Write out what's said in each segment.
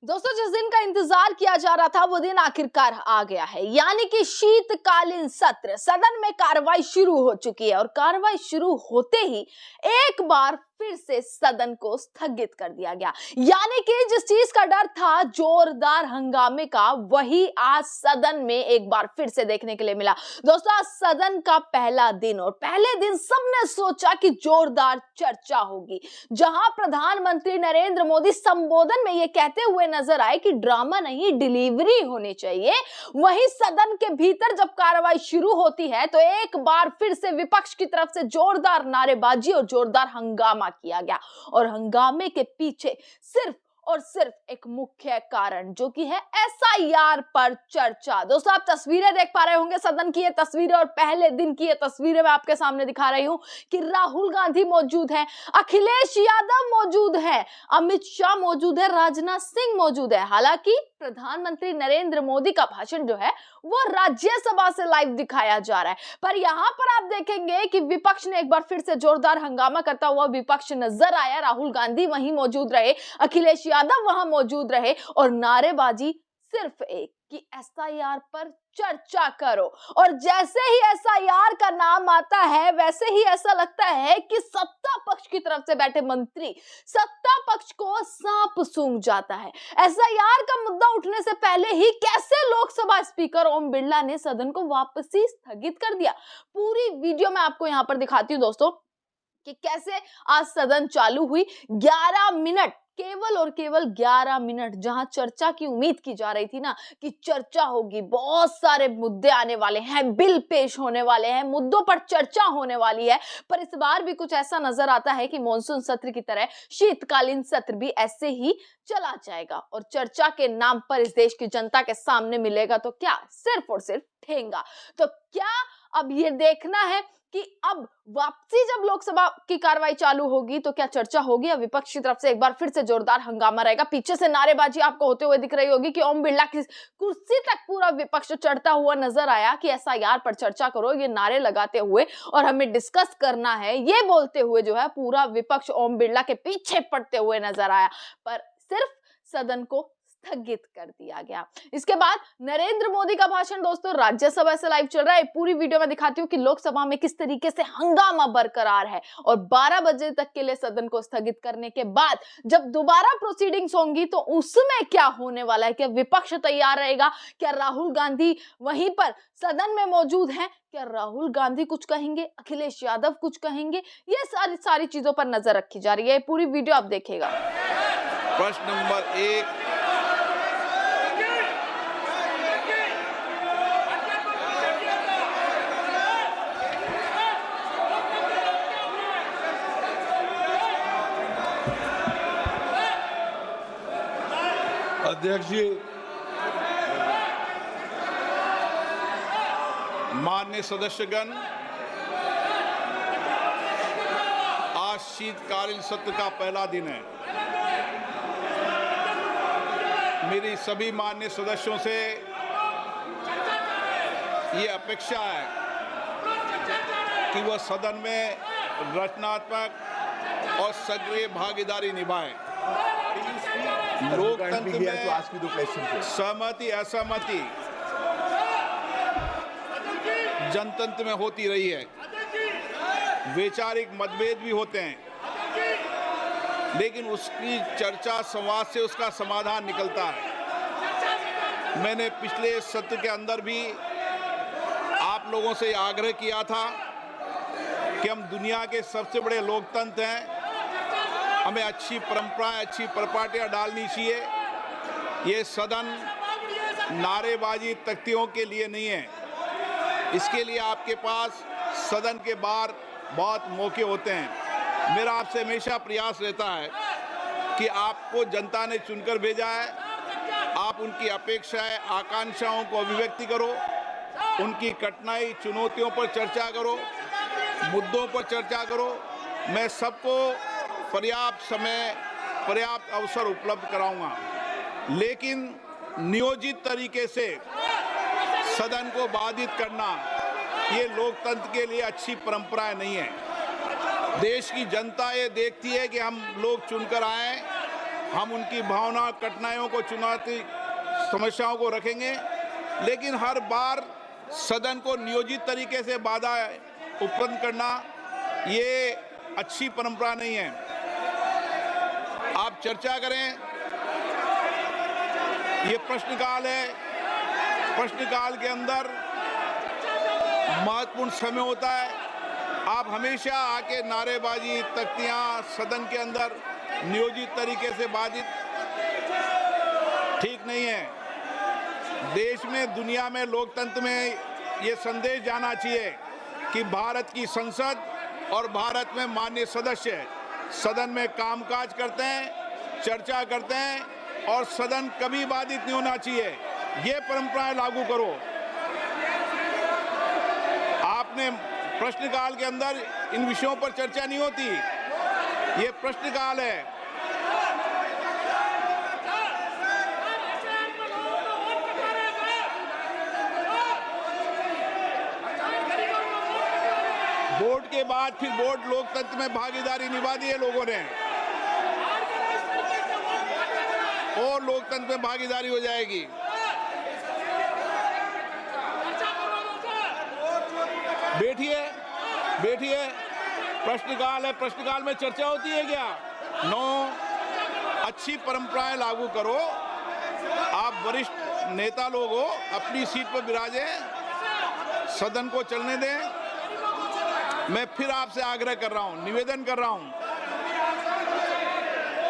दोस्तों, जिस दिन का इंतजार किया जा रहा था वो दिन आखिरकार आ गया है, यानी कि शीतकालीन सत्र। सदन में कार्रवाई शुरू हो चुकी है और कार्रवाई शुरू होते ही एक बार फिर से सदन को स्थगित कर दिया गया। यानी कि जिस चीज का डर था, जोरदार हंगामे का, वही आज सदन में एक बार फिर से देखने के लिए मिला। दोस्तों, आज सदन का पहला दिन और पहले दिन सबने सोचा कि जोरदार चर्चा होगी, जहां प्रधानमंत्री नरेंद्र मोदी संबोधन में ये कहते हुए नजर आए कि ड्रामा नहीं, डिलीवरी होनी चाहिए। वहीं सदन के भीतर जब कार्रवाई शुरू होती है तो एक बार फिर से विपक्ष की तरफ से जोरदार नारेबाजी और जोरदार हंगामा किया गया। और हंगामे के पीछे सिर्फ और सिर्फ एक मुख्य कारण, जो कि है एसआईआर पर चर्चा। दोस्तों, आप तस्वीरें देख पा रहे होंगे, सदन की ये तस्वीरें और पहले दिन की ये तस्वीरें मैं आपके सामने दिखा रही हूं कि राहुल गांधी मौजूद हैं, अखिलेश यादव मौजूद हैं, अमित शाह मौजूद है, राजनाथ सिंह मौजूद है। हालांकि प्रधानमंत्री नरेंद्र मोदी का भाषण जो है वो राज्यसभा से लाइव दिखाया जा रहा है, पर यहां पर आप देखेंगे कि विपक्ष ने एक बार फिर से जोरदार हंगामा करता हुआ विपक्ष नजर आया। राहुल गांधी वहीं मौजूद रहे, अखिलेश यादव वहां मौजूद रहे और नारेबाजी सिर्फ एक कि एसआईआर पर चर्चा करो। और जैसे ही एसआईआर का नाम आता है वैसे ही ऐसा लगता है कि सत्ता पक्ष की तरफ से बैठे मंत्री सत्ता पक्ष को सांप सूंघ जाता है। एसआईआर का मुद्दा उठने से पहले ही कैसे लोकसभा स्पीकर ओम बिरला ने सदन को वापसी स्थगित कर दिया। पूरी वीडियो मैं आपको यहां पर दिखाती हूं दोस्तों कि कैसे आज सदन चालू हुई। 11 मिनट, केवल और केवल 11 मिनट, जहां चर्चा की उम्मीद की जा रही थी ना कि चर्चा होगी, बहुत सारे मुद्दे आने वाले हैं, बिल पेश होने वाले हैं, मुद्दों पर चर्चा होने वाली है, पर इस बार भी कुछ ऐसा नजर आता है कि मॉनसून सत्र की तरह शीतकालीन सत्र भी ऐसे ही चला जाएगा और चर्चा के नाम पर इस देश की जनता के सामने मिलेगा तो क्या, सिर्फ और सिर्फ ठेंगा। तो क्या अब ये देखना है कि अब वापसी जब लोकसभा की कार्रवाई चालू होगी तो क्या चर्चा होगी या विपक्ष की तरफ से एक बार फिर से जोरदार हंगामा रहेगा। पीछे से नारेबाजी आपको होते हुए दिख रही होगी कि ओम बिरला की कुर्सी तक पूरा विपक्ष चढ़ता हुआ नजर आया कि एसआईआर पर चर्चा करो, ये नारे लगाते हुए और हमें डिस्कस करना है, ये बोलते हुए जो है पूरा विपक्ष ओम बिरला के पीछे पड़ते हुए नजर आया, पर सिर्फ सदन को स्थगित कर दिया गया। इसके बाद नरेंद्र मोदी का भाषण दोस्तों राज्यसभा से लाइव चल रहा है। पूरी वीडियो में दिखाती हूँ कि लोकसभा में किस तरीके से हंगामा बरकरार है और 12 बजे तक के लिए सदन को स्थगित करने के बाद जब दोबारा प्रोसीडिंग्स होंगी तो उसमें क्या होने वाला है। क्या विपक्ष तैयार रहेगा? क्या राहुल गांधी वहीं पर सदन में मौजूद हैं? क्या राहुल गांधी कुछ कहेंगे, अखिलेश यादव कुछ कहेंगे? ये सारी चीजों पर नजर रखी जा रही है। पूरी वीडियो आप देखिएगा। प्रश्न नंबर 1, अध्यक्ष जी, माननीय सदस्यगण, आज शीतकालीन सत्र का पहला दिन है। मेरी सभी माननीय सदस्यों से ये अपेक्षा है कि वह सदन में रचनात्मक और सक्रिय भागीदारी निभाएं। लोकतंत्र में सहमति असहमति जनतंत्र में होती रही है, वैचारिक मतभेद भी होते हैं, लेकिन उसकी चर्चा संवाद से उसका समाधान निकलता है। मैंने पिछले सत्र के अंदर भी आप लोगों से आग्रह किया था कि हम दुनिया के सबसे बड़े लोकतंत्र हैं, हमें अच्छी परंपराएं, अच्छी परिपाटियां डालनी चाहिए। ये सदन नारेबाजी तख्तियों के लिए नहीं है, इसके लिए आपके पास सदन के बाहर बहुत मौके होते हैं। मेरा आपसे हमेशा प्रयास रहता है कि आपको जनता ने चुनकर भेजा है, आप उनकी अपेक्षाएं, आकांक्षाओं को अभिव्यक्ति करो, उनकी कठिनाई, चुनौतियों पर चर्चा करो, मुद्दों पर चर्चा करो। मैं सबको पर्याप्त समय, पर्याप्त अवसर उपलब्ध कराऊंगा, लेकिन नियोजित तरीके से सदन को बाधित करना ये लोकतंत्र के लिए अच्छी परंपरा नहीं है। देश की जनता ये देखती है कि हम लोग चुनकर आए हम उनकी भावना, कठिनाइयों को, चुनौती, समस्याओं को रखेंगे, लेकिन हर बार सदन को नियोजित तरीके से बाधा उत्पन्न करना ये अच्छी परंपरा नहीं है। आप चर्चा करें, ये प्रश्नकाल है, प्रश्नकाल के अंदर महत्वपूर्ण समय होता है। आप हमेशा आके नारेबाजी, तख्तियां सदन के अंदर नियोजित तरीके से बाधित ठीक नहीं है। देश में, दुनिया में, लोकतंत्र में ये संदेश जाना चाहिए कि भारत की संसद और भारत में माननीय सदस्य सदन में कामकाज करते हैं, चर्चा करते हैं और सदन कभी बाधित नहीं होना चाहिए। ये परंपराएं लागू करो। आपने प्रश्नकाल के अंदर इन विषयों पर चर्चा नहीं होती, ये प्रश्नकाल है। वोट के बाद फिर वोट लोकतंत्र में भागीदारी निभा दी है लोगों ने, और लोकतंत्र में भागीदारी हो जाएगी। बैठिए, बैठिए, प्रश्नकाल है, प्रश्नकाल में चर्चा होती है क्या? नो, अच्छी परंपराएं लागू करो। आप वरिष्ठ नेता लोग हो, अपनी सीट पर विराजे, सदन को चलने दें। मैं फिर आपसे आग्रह कर रहा हूं, निवेदन कर रहा हूं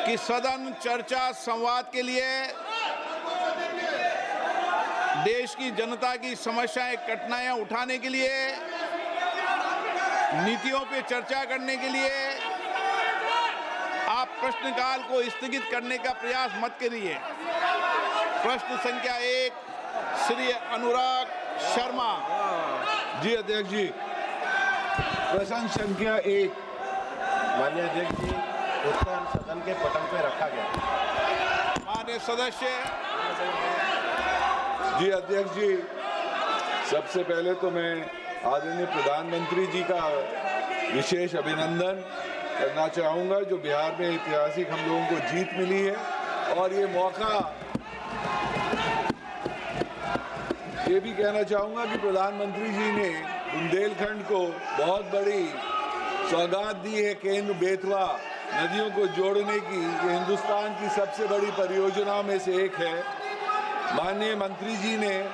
कि सदन चर्चा, संवाद के लिए, देश की जनता की समस्याएं, कठिनाइयां उठाने के लिए, नीतियों पे चर्चा करने के लिए आप प्रश्नकाल को स्थगित करने का प्रयास मत करिए। प्रश्न संख्या 1, श्री अनुराग शर्मा। जी अध्यक्ष जी, प्रश्न संख्या 1। माननीय अध्यक्ष जी, उत्तर सदन के पटल पे रखा गया। माननीय सदस्य। जी अध्यक्ष जी, सबसे पहले तो मैं आदरणीय प्रधानमंत्री जी का विशेष अभिनंदन करना चाहूँगा, जो बिहार में ऐतिहासिक हम लोगों को जीत मिली है। और ये मौका ये भी कहना चाहूँगा कि प्रधानमंत्री जी ने बुंदेलखंड को बहुत बड़ी सौगात दी है। केंद्र बेतवा नदियों को जोड़ने की ये हिंदुस्तान की सबसे बड़ी परियोजनाओं में से एक है। माननीय मंत्री जी ने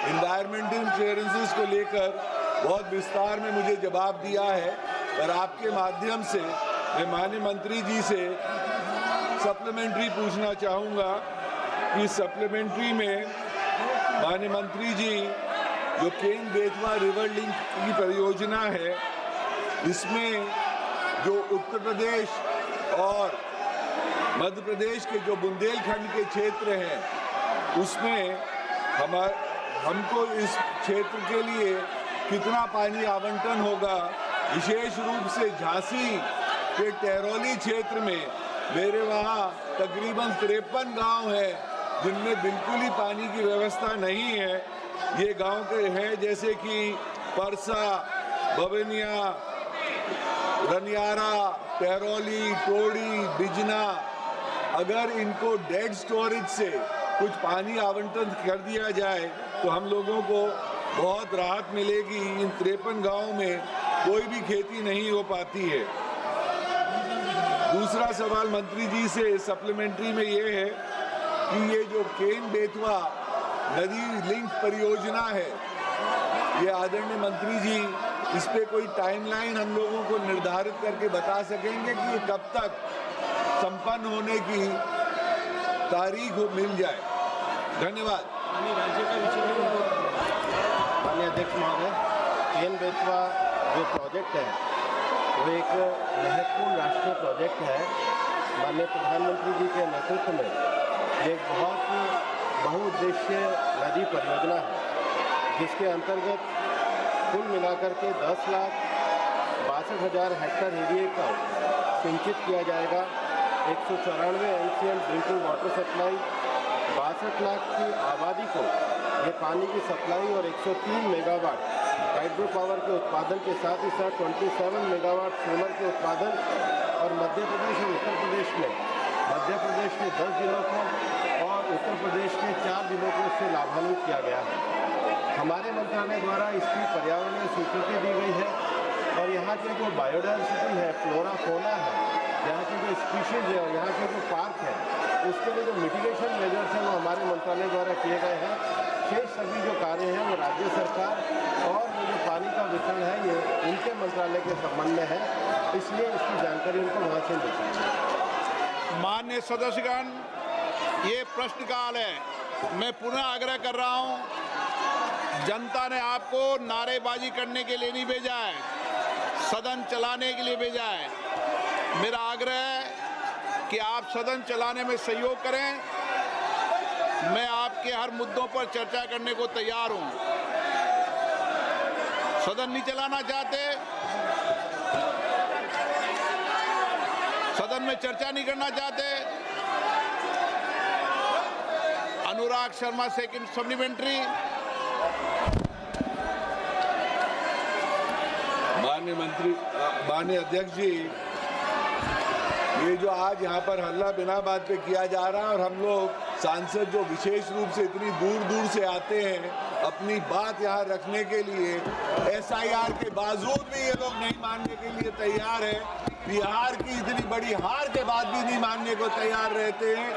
एनवायरमेंटल क्लियरेंसेस को लेकर बहुत विस्तार में मुझे जवाब दिया है, और आपके माध्यम से मैं माननीय मंत्री जी से सप्लीमेंट्री पूछना चाहूँगा कि सप्लीमेंट्री में माननीय मंत्री जी जो केन बेतवा रिवर लिंक की परियोजना है, इसमें जो उत्तर प्रदेश और मध्य प्रदेश के जो बुंदेलखंड के क्षेत्र हैं, उसमें हमको इस क्षेत्र के लिए कितना पानी आवंटन होगा। विशेष रूप से झांसी के टहरौली क्षेत्र में मेरे वहाँ तकरीबन 53 गांव हैं जिनमें बिल्कुल ही पानी की व्यवस्था नहीं है। ये गांव के हैं जैसे कि परसा, बबनिया, रनियारा, टहरौली, टोड़ी, बिजना। अगर इनको डेड स्टोरेज से कुछ पानी आवंटन कर दिया जाए तो हम लोगों को बहुत राहत मिलेगी। इन 53 गांवों में कोई भी खेती नहीं हो पाती है। दूसरा सवाल मंत्री जी से सप्लीमेंट्री में ये है कि ये जो केन बेतवा नदी लिंक परियोजना है, ये आदरणीय मंत्री जी इस पे कोई टाइमलाइन हम लोगों को निर्धारित करके बता सकेंगे कि ये कब तक संपन्न होने की तारीख मिल जाए? धन्यवाद। माननीय अध्यक्ष महोदय, केन बेतवा जो प्रोजेक्ट है वो एक महत्वपूर्ण राष्ट्रीय प्रोजेक्ट है। माननीय प्रधानमंत्री जी के नेतृत्व में ये एक बहुत बहुउद्देशीय नदी परियोजना है, जिसके अंतर्गत कुल मिलाकर के 10,62,000 हेक्टेयर एरिया को सिंचित किया जाएगा। 194 MCM drinking water supply, 62 lakh की आबादी को ये पानी की सप्लाई और 103 मेगावाट हाइड्रो पावर के उत्पादन के साथ ही साथ 27 मेगावाट सोलर के उत्पादन और मध्य प्रदेश और उत्तर प्रदेश में मध्य प्रदेश के 10 जिलों को और उत्तर प्रदेश के 4 जिलों को इससे लाभान्वित किया गया है। हमारे मंत्रालय द्वारा इसकी पर्यावरणीय स्वीकृति दी गई है और यहाँ के जो बायोडाइवर्सिटी है, फ्लोरा फोना है, यहाँ के जो स्पीशीज है और यहाँ के जो पार्क है, उसके लिए जो मिटिगेशन मेजर्स हैं वो हमारे मंत्रालय द्वारा किए गए हैं। शेष सभी जो कार्य हैं वो राज्य सरकार और वो जो पानी का वितरण है ये उनके मंत्रालय के संबंध में है, इसलिए इसकी जानकारी उनको वहाँ से मिलती है। माननीय सदस्यगण, ये प्रश्नकाल है। मैं पुनः आग्रह कर रहा हूँ, जनता ने आपको नारेबाजी करने के लिए नहीं भेजा है, सदन चलाने के लिए भेजा है। मेरा आग्रह है कि आप सदन चलाने में सहयोग करें। मैं आपके हर मुद्दों पर चर्चा करने को तैयार हूं। सदन नहीं चलाना चाहते, सदन में चर्चा नहीं करना चाहते, अनुराग शर्मा सेकंड सप्लीमेंट्री। माननीय अध्यक्ष जी, ये जो आज यहाँ पर हल्ला बिना बात पे किया जा रहा है और हम लोग सांसद जो विशेष रूप से इतनी दूर दूर से आते हैं अपनी बात यहाँ रखने के लिए, SIR के बावजूद भी ये लोग नहीं मानने के लिए तैयार है। बिहार की इतनी बड़ी हार के बाद भी नहीं मानने को तैयार रहते हैं।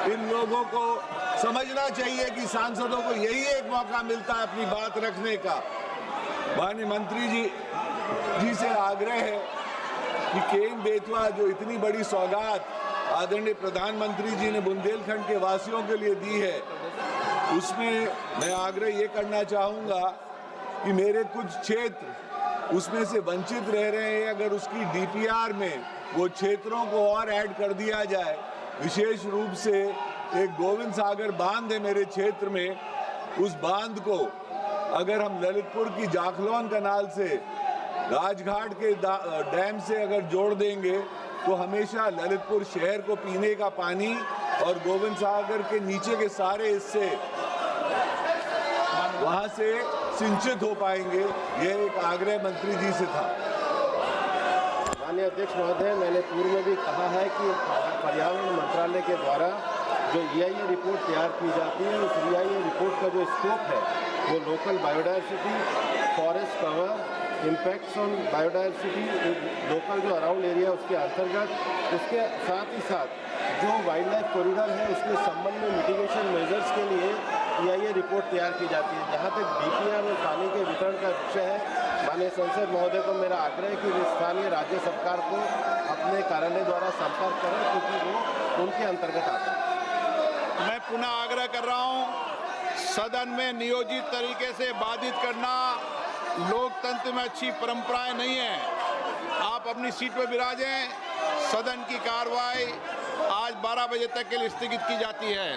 इन लोगों को समझना चाहिए कि सांसदों को यही एक मौका मिलता है अपनी बात रखने का। माननीय मंत्री जी से आग्रह है कि केन बेतवा जो इतनी बड़ी सौगात आदरणीय प्रधानमंत्री जी ने बुंदेलखंड के वासियों के लिए दी है, उसमें मैं आग्रह ये करना चाहूँगा कि मेरे कुछ क्षेत्र उसमें से वंचित रह रहे हैं, अगर उसकी DPR में वो क्षेत्रों को और ऐड कर दिया जाए। विशेष रूप से एक गोविंद सागर बांध है मेरे क्षेत्र में, उस बांध को अगर हम ललितपुर की जाखलौन कनाल से राजघाट के डैम से अगर जोड़ देंगे तो हमेशा ललितपुर शहर को पीने का पानी और गोविंद सागर के नीचे के सारे हिस्से वहां से सिंचित हो पाएंगे। यह एक आग्रह मंत्री जी से था। माननीय अध्यक्ष महोदय, मैंने पूर्व में भी कहा है कि पर्यावरण मंत्रालय के द्वारा जो EIA रिपोर्ट तैयार की जाती है, उस EIA रिपोर्ट का जो स्कोप है वो local biodiversity, forest cover, impacts on biodiversity, local जो अराउंड एरिया उसके अंतर्गत, उसके साथ ही साथ जो वाइल्ड लाइफ कॉरिडोर है उसके संबंध में मिटिगेशन मेजर्स के लिए EIA रिपोर्ट तैयार की जाती है। जहाँ तक DPR में पानी के वितरण का विषय है, माननीय संसद महोदय को मेरा आग्रह है कि वे स्थानीय राज्य सरकार को अपने कार्यालय द्वारा संपर्क करें, क्योंकि वो उनके अंतर्गत आते हैं। मैं पुनः आग्रह कर रहा हूं, सदन में नियोजित तरीके से बाधित करना लोकतंत्र में अच्छी परंपराएं नहीं है। आप अपनी सीट पर विराजें। सदन की कार्रवाई आज 12 बजे तक के लिए स्थगित की जाती है।